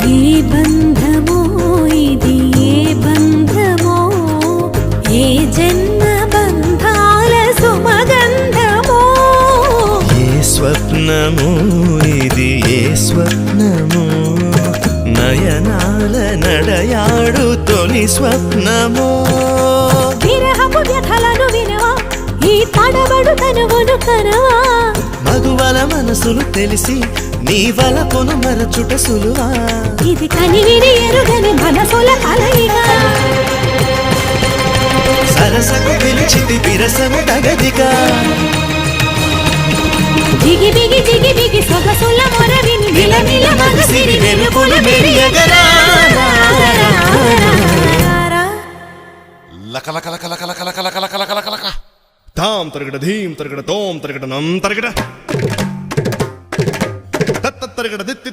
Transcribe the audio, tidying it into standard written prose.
ఏ బంధమో ఇది ఏ బంధమో ఏ జన్మ బంధాల సుమగంధమో ఏ స్వప్నమో ఇది ఏ స్వప్నమో నయనాల నడయాడు తొలి స్వప్నమో విరహపు వ్యథలను వినవా ఈ తడబడు తనువును కనవా మగువల మనసులు తెలిసి నీ వలపును మరచుట సులువా ఇది కనివిని ఎరుగని మనసుల కలయిక సరసకు పిలిచితి విరసము తగదిగా దిగి దిగి దిగి దిగి సొగసుల మొరవిని నిలమిల మగసిరి వెలుపులు మెరియగరా లక లక లక లక లక లక లక లక లక లక తాం తరగడ ధీం తరగడ తోం తరగడ నం తరగడ తత్త తరగడ దిత్తి